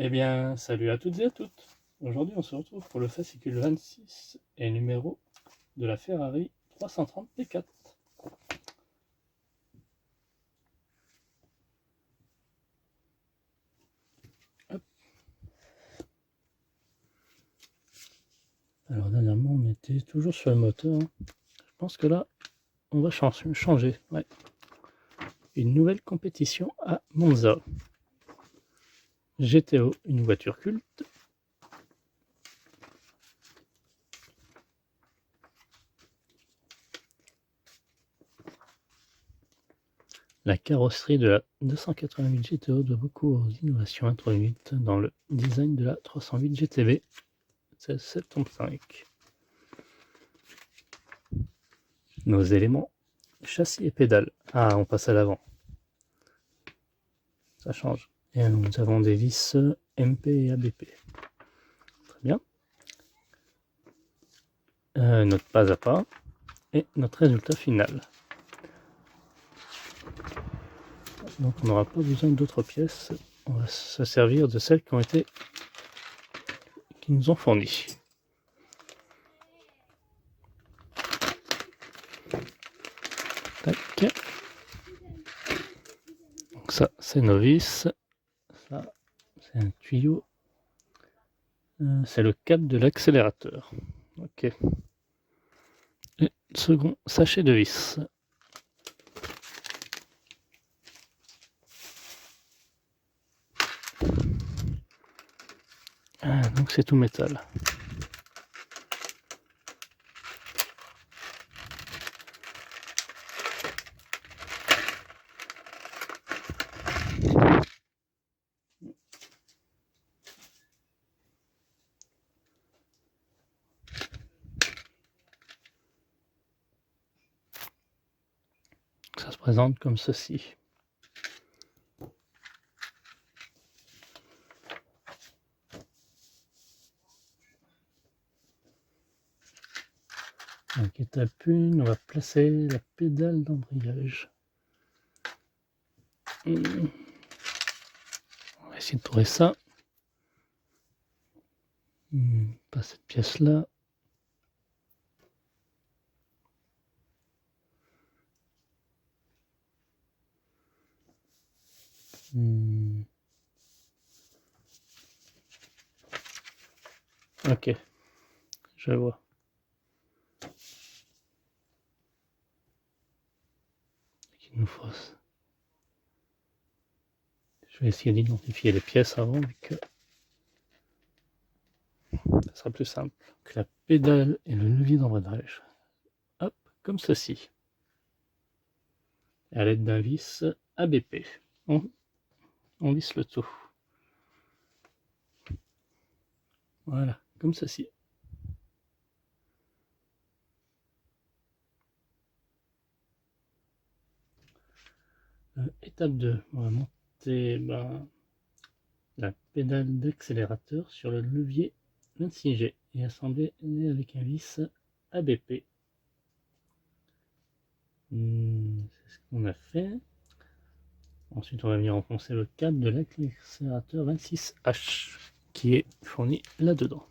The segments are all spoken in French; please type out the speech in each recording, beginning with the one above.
Eh bien, salut à toutes et à toutes. Aujourd'hui, on se retrouve pour le fascicule 26 et numéro de la Ferrari 330 P4. Hop. Alors, dernièrement, on était toujours sur le moteur. Je pense que là, on va changer. Ouais. Une nouvelle compétition à Monza. GTO, une voiture culte. La carrosserie de la 288 GTO doit beaucoup aux innovations introduites dans le design de la 308 GTB 1675. Nos éléments, châssis et pédales. Ah, on passe à l'avant. Ça change. Et nous avons des vis MP et ABP. Très bien. Notre pas à pas et notre résultat final. Donc on n'aura pas besoin d'autres pièces. On va se servir de celles qui nous ont fournies. Tac. Donc ça, c'est nos vis. Ça, c'est un tuyau. C'est le câble de l'accélérateur. Ok. Et second sachet de vis. Donc c'est tout métal. Ça se présente comme ceci. Donc étape 1, on va placer la pédale d'embrayage. On va essayer de trouver ça. Pas cette pièce-là. Ok, je vois. Qu'il nous faut. Je vais essayer d'identifier les pièces avant, vu que ça sera plus simple. Donc la pédale et le levier d'embrayage. Hop, comme ceci. Et à l'aide d'un vis ABP. On visse le tout. Voilà, comme ceci. Étape 2, on va monter la pédale d'accélérateur sur le levier 26G et assembler avec un vis ABP. C'est ce qu'on a fait. Ensuite, on va venir enfoncer le câble de l'accélérateur 26H qui est fourni là-dedans.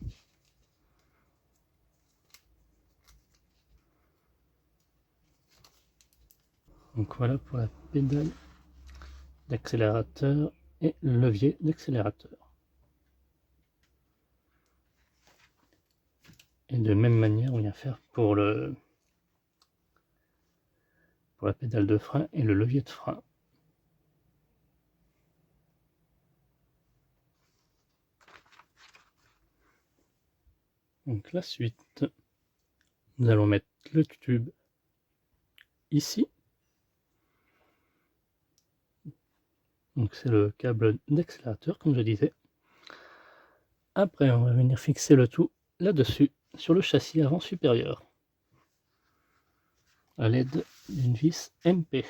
Donc voilà pour la pédale d'accélérateur et le levier d'accélérateur. Et de même manière, on vient faire pour la pédale de frein et le levier de frein. Donc la suite, nous allons mettre le tube ici. Donc c'est le câble d'accélérateur comme je disais. Après on va venir fixer le tout là-dessus sur le châssis avant supérieur à l'aide d'une vis MP.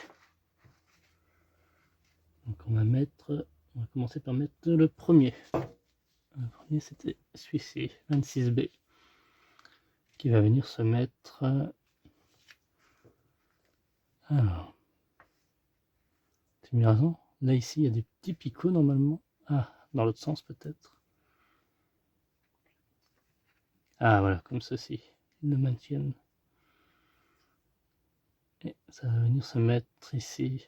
Donc on va commencer par mettre le premier. Le premier c'était celui-ci, 26B, qui va venir se mettre. Alors, tu as mis raison. Là ici il y a des petits picots normalement. Ah dans l'autre sens peut-être. Ah voilà, comme ceci. Ils le maintiennent. Et ça va venir se mettre ici.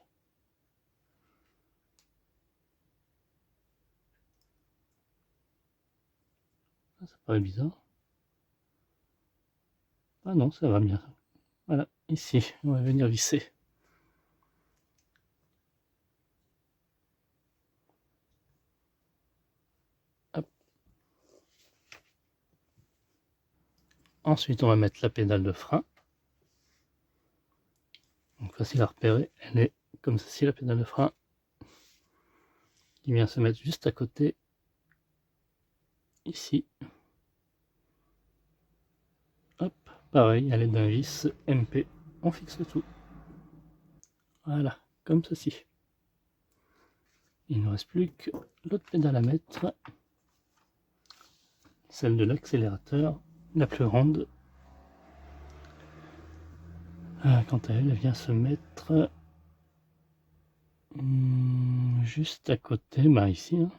Ça paraît bizarre. Ah non, ça va bien. Voilà, ici, on va venir visser. Hop. Ensuite, on va mettre la pédale de frein. Donc facile à repérer, elle est comme ceci, la pédale de frein, qui vient se mettre juste à côté, ici. Hop, pareil, elle est d'un vis MP, on fixe tout. Voilà, comme ceci. Il ne reste plus que l'autre pédale à mettre, celle de l'accélérateur, la plus ronde. Quant à elle, elle vient se mettre juste à côté, bah ici. Hein.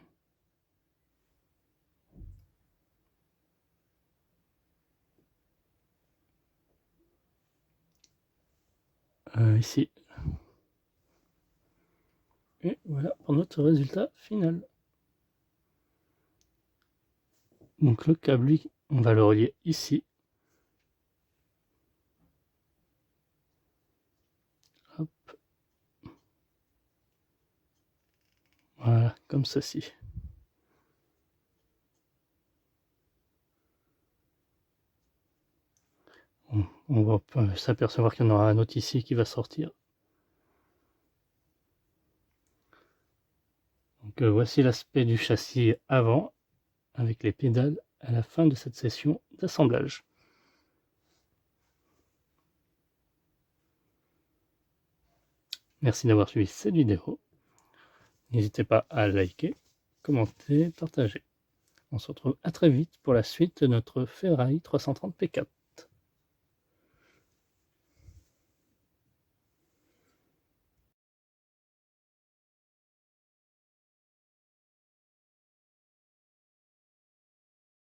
Ici. Et voilà pour notre résultat final. Donc le câble, lui, on va le relier ici. Hop. Voilà, comme ceci. On va s'apercevoir qu'il y en aura un autre ici qui va sortir. Donc voici l'aspect du châssis avant, avec les pédales à la fin de cette session d'assemblage. Merci d'avoir suivi cette vidéo. N'hésitez pas à liker, commenter, partager. On se retrouve à très vite pour la suite de notre Ferrari 330 P4.